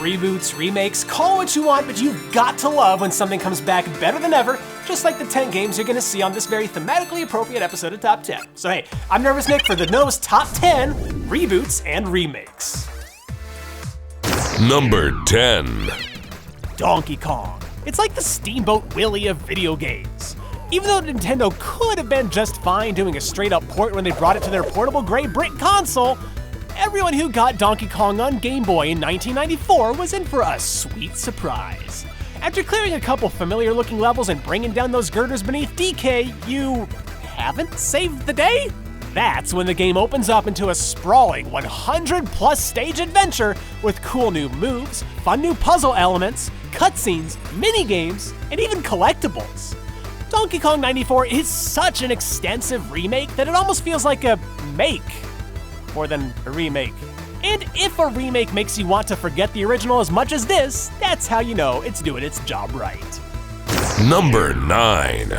reboots, remakes, call it what you want, but you've got to love when something comes back better than ever, just like the 10 games you're gonna see on this very thematically appropriate episode of Top 10. So hey, I'm Nervous Nick for the Nose Top 10 Reboots and Remakes. Number 10. Donkey Kong. It's like the Steamboat Willie of video games. Even though Nintendo could have been just fine doing a straight-up port when they brought it to their portable gray brick console, everyone who got Donkey Kong on Game Boy in 1994 was in for a sweet surprise. After clearing a couple familiar-looking levels and bringing down those girders beneath DK, you haven't saved the day? That's when the game opens up into a sprawling 100-plus stage adventure with cool new moves, fun new puzzle elements, cutscenes, minigames, and even collectibles. Donkey Kong 94 is such an extensive remake that it almost feels like a make more than a remake. And if a remake makes you want to forget the original as much as this, that's how you know it's doing its job right. Number 9.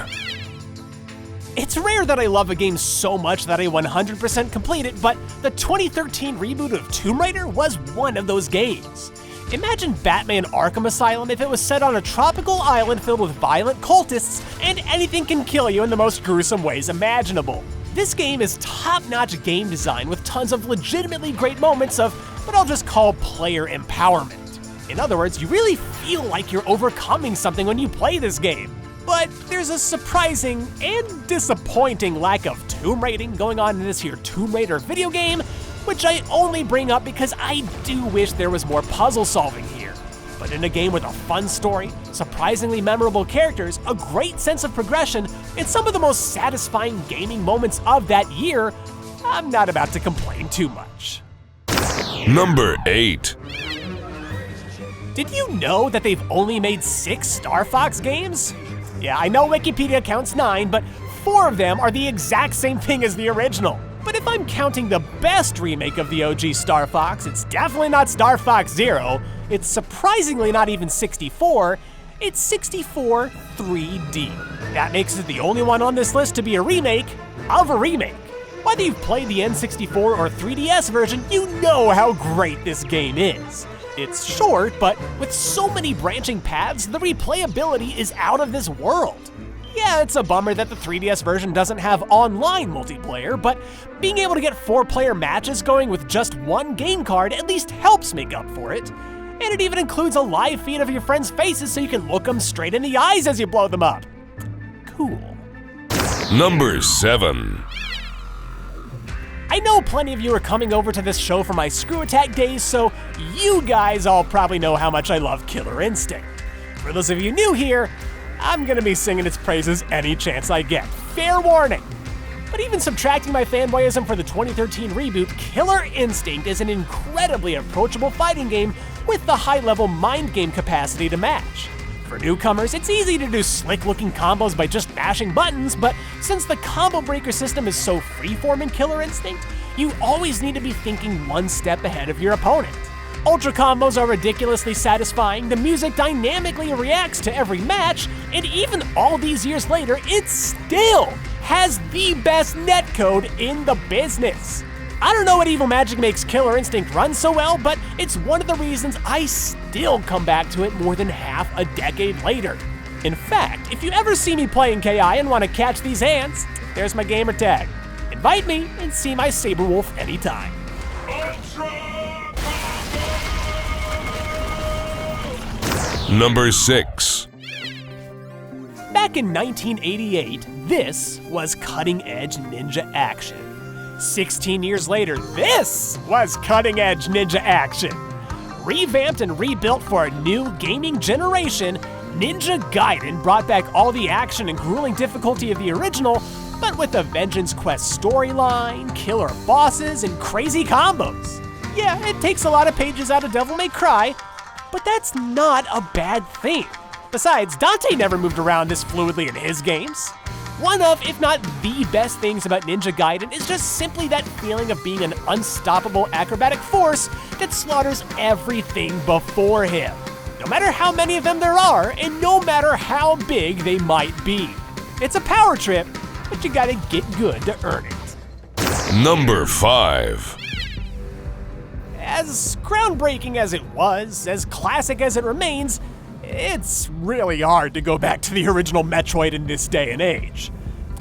It's rare that I love a game so much that I 100% complete it, but the 2013 reboot of Tomb Raider was one of those games. Imagine Batman Arkham Asylum if it was set on a tropical island filled with violent cultists and anything can kill you in the most gruesome ways imaginable. This game is top-notch game design with tons of legitimately great moments of what I'll just call player empowerment. In other words, you really feel like you're overcoming something when you play this game. But there's a surprising and disappointing lack of tomb raiding going on in this here Tomb Raider video game, which I only bring up because I do wish there was more puzzle solving here. But in a game with a fun story, surprisingly memorable characters, a great sense of progression, and some of the most satisfying gaming moments of that year, I'm not about to complain too much. Number 8. Did you know that they've only made 6 Star Fox games? Yeah, I know Wikipedia counts 9, but 4 of them are the exact same thing as the original. But if I'm counting the best remake of the OG Star Fox, it's definitely not Star Fox Zero. It's surprisingly not even 64. It's 64 3D. That makes it the only one on this list to be a remake of a remake. Whether you've played the N64 or 3DS version, you know how great this game is. It's short, but with so many branching paths, the replayability is out of this world. Yeah, it's a bummer that the 3DS version doesn't have online multiplayer, but being able to get 4-player matches going with just one game card at least helps make up for it. And it even includes a live feed of your friends' faces so you can look them straight in the eyes as you blow them up. Cool. Number 7. I know plenty of you are coming over to this show for my Screw Attack days, so you guys all probably know how much I love Killer Instinct. For those of you new here, I'm gonna be singing its praises any chance I get. Fair warning! But even subtracting my fanboyism for the 2013 reboot, Killer Instinct is an incredibly approachable fighting game with the high-level mind game capacity to match. For newcomers, it's easy to do slick-looking combos by just mashing buttons, but since the combo breaker system is so freeform in Killer Instinct, you always need to be thinking one step ahead of your opponent. Ultra combos are ridiculously satisfying, the music dynamically reacts to every match, and even all these years later, it still has the best netcode in the business. I don't know what evil magic makes Killer Instinct run so well, but it's one of the reasons I still come back to it more than half a decade later. In fact, if you ever see me playing KI and want to catch these hands, there's my gamer tag. Invite me and see my Saber Wolf anytime. Number 6. Back in 1988, this was cutting-edge ninja action. 16 years later, this was cutting-edge ninja action. Revamped and rebuilt for a new gaming generation, Ninja Gaiden brought back all the action and grueling difficulty of the original, but with a Vengeance Quest storyline, killer bosses, and crazy combos. Yeah, it takes a lot of pages out of Devil May Cry, but that's not a bad thing. Besides, Dante never moved around this fluidly in his games. One of, if not the best things about Ninja Gaiden is just simply that feeling of being an unstoppable acrobatic force that slaughters everything before him. No matter how many of them there are, and no matter how big they might be. It's a power trip, but you gotta get good to earn it. Number 5. As groundbreaking as it was, as classic as it remains, it's really hard to go back to the original Metroid in this day and age.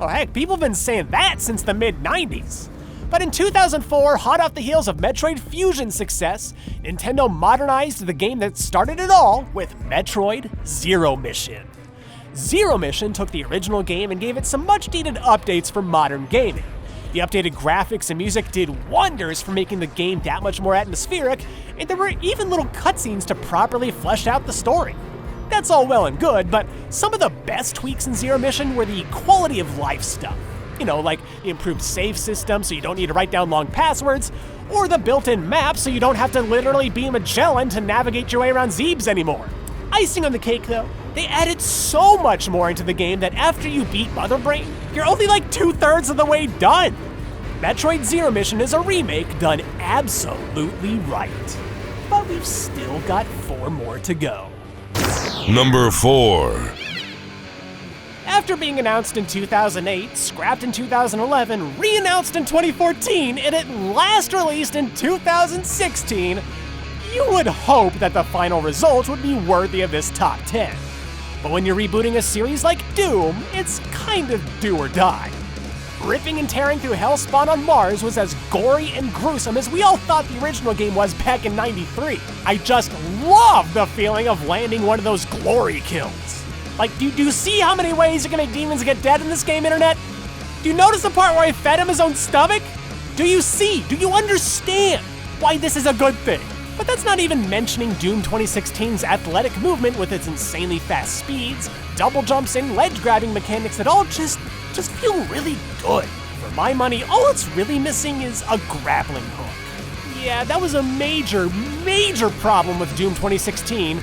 Oh heck, people have been saying that since the mid-90s. But in 2004, hot off the heels of Metroid Fusion's success, Nintendo modernized the game that started it all with Metroid Zero Mission. Zero Mission took the original game and gave it some much-needed updates for modern gaming. The updated graphics and music did wonders for making the game that much more atmospheric, and there were even little cutscenes to properly flesh out the story. That's all well and good, but some of the best tweaks in Zero Mission were the quality of life stuff. You know, like the improved save system so you don't need to write down long passwords, or the built-in map so you don't have to literally be Magellan to navigate your way around Zeebs anymore. Icing on the cake though, they added so much more into the game that after you beat Mother Brain, you're only like 2/3 of the way done. Metroid Zero Mission is a remake done absolutely right. But we've still got 4 more to go. Number 4. After being announced in 2008, scrapped in 2011, re-announced in 2014, and at last released in 2016, you would hope that the final result would be worthy of this top 10. But when you're rebooting a series like Doom, it's kind of do or die. Ripping and tearing through Hellspawn on Mars was as gory and gruesome as we all thought the original game was back in '93. I just love the feeling of landing one of those glory kills. Like, do you see how many ways you can make demons get dead in this game, Internet? Do you notice the part where I fed him his own stomach? Do you understand why this is a good thing? But that's not even mentioning Doom 2016's athletic movement with its insanely fast speeds, double jumps, and ledge-grabbing mechanics that all just feel really good. For my money, all it's really missing is a grappling hook. Yeah, that was a major problem with Doom 2016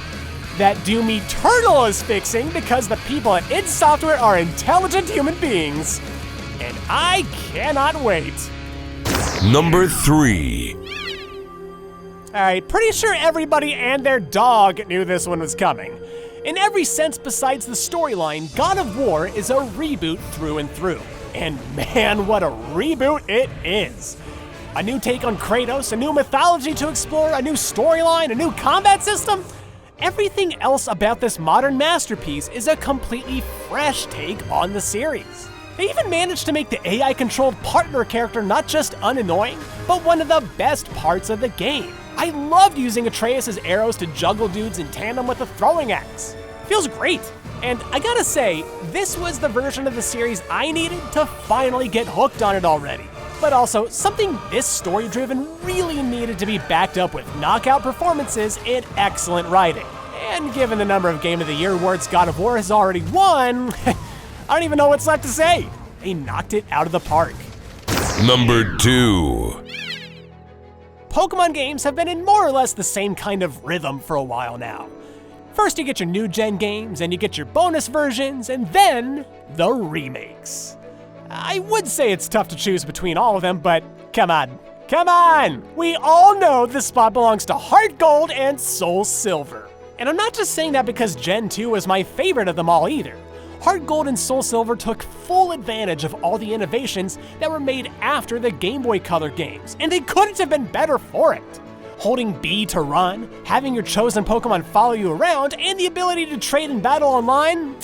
that Doom Eternal is fixing because the people at id Software are intelligent human beings. And I cannot wait. Number 3. Alright, pretty sure everybody and their dog knew this one was coming. In every sense besides the storyline, God of War is a reboot through and through. And man, what a reboot it is! A new take on Kratos, a new mythology to explore, a new storyline, a new combat system. Everything else about this modern masterpiece is a completely fresh take on the series. They even managed to make the AI-controlled partner character not just unannoying, but one of the best parts of the game. I loved using Atreus' arrows to juggle dudes in tandem with a throwing axe. Feels great. And I gotta say, this was the version of the series I needed to finally get hooked on it already. But also, something this story-driven really needed to be backed up with knockout performances and excellent writing. And given the number of Game of the Year awards God of War has already won, I don't even know what's left to say. They knocked it out of the park. Number 2. Pokemon games have been in more or less the same kind of rhythm for a while now. First you get your new gen games, and you get your bonus versions, and then the remakes. I would say it's tough to choose between all of them, but come on. We all know this spot belongs to Heart Gold and Soul Silver. And I'm not just saying that because Gen 2 was my favorite of them all either. Heart Gold and Soul Silver took full advantage of all the innovations that were made after the Game Boy Color games, and they couldn't have been better for it. Holding B to run, having your chosen Pokemon follow you around, and the ability to trade and battle online,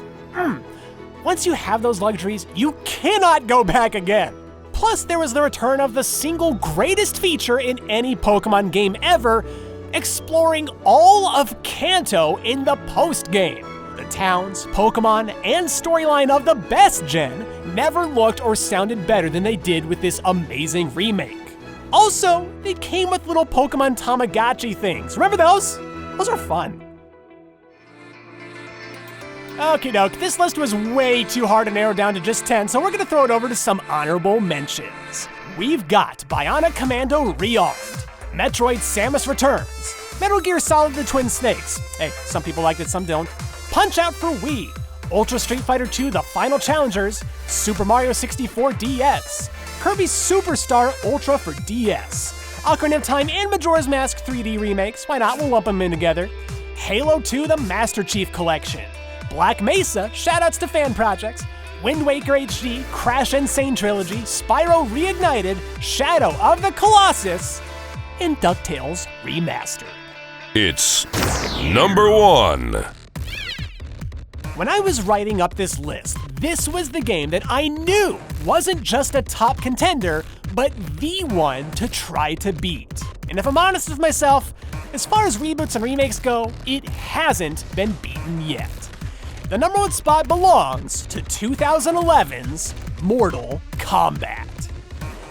once you have those luxuries, you cannot go back again. Plus, there was the return of the single greatest feature in any Pokemon game ever, exploring all of Kanto in the post-game. The towns, Pokemon, and storyline of the best gen never looked or sounded better than they did with this amazing remake. Also, they came with little Pokemon Tamagotchi things. Remember those? Those are fun. Okie doke, this list was way too hard to narrow down to just 10, so we're gonna throw it over to some honorable mentions. We've got Bionic Commando Rearmed, Metroid Samus Returns, Metal Gear Solid The Twin Snakes. Hey, some people liked it, some don't. Punch-Out for Wii, Ultra Street Fighter 2 The Final Challengers, Super Mario 64 DS, Kirby Superstar Ultra for DS, Ocarina of Time and Majora's Mask 3D remakes, why not, we'll lump them in together, Halo 2 The Master Chief Collection, Black Mesa, shoutouts to fan projects, Wind Waker HD, Crash Insane Trilogy, Spyro Reignited, Shadow of the Colossus, in DuckTales Remastered. It's number 1. When I was writing up this list, this was the game that I knew wasn't just a top contender, but the one to try to beat. And if I'm honest with myself, as far as reboots and remakes go, it hasn't been beaten yet. The number 1 spot belongs to 2011's Mortal Kombat.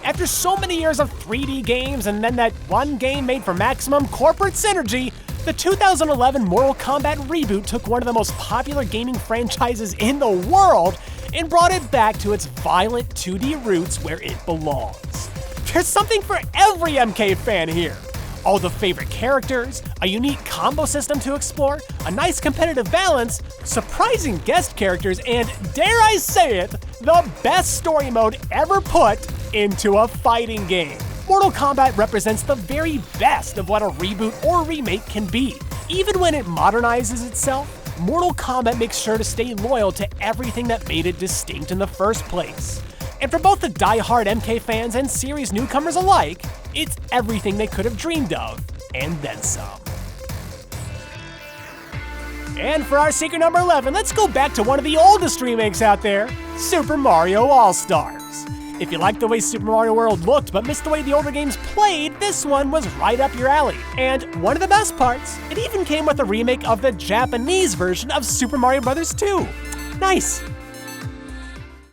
After so many years of 3D games and then that one game made for maximum corporate synergy, the 2011 Mortal Kombat reboot took one of the most popular gaming franchises in the world and brought it back to its violent 2D roots where it belongs. There's something for every MK fan here. All the favorite characters, a unique combo system to explore, a nice competitive balance, surprising guest characters, and dare I say it, the best story mode ever put into a fighting game. Mortal Kombat represents the very best of what a reboot or remake can be. Even when it modernizes itself, Mortal Kombat makes sure to stay loyal to everything that made it distinct in the first place. And for both the die-hard MK fans and series newcomers alike, it's everything they could have dreamed of, and then some. And for our secret number 11, let's go back to one of the oldest remakes out there, Super Mario All-Stars. If you liked the way Super Mario World looked but missed the way the older games played, this one was right up your alley. And one of the best parts, it even came with a remake of the Japanese version of Super Mario Bros. 2. Nice!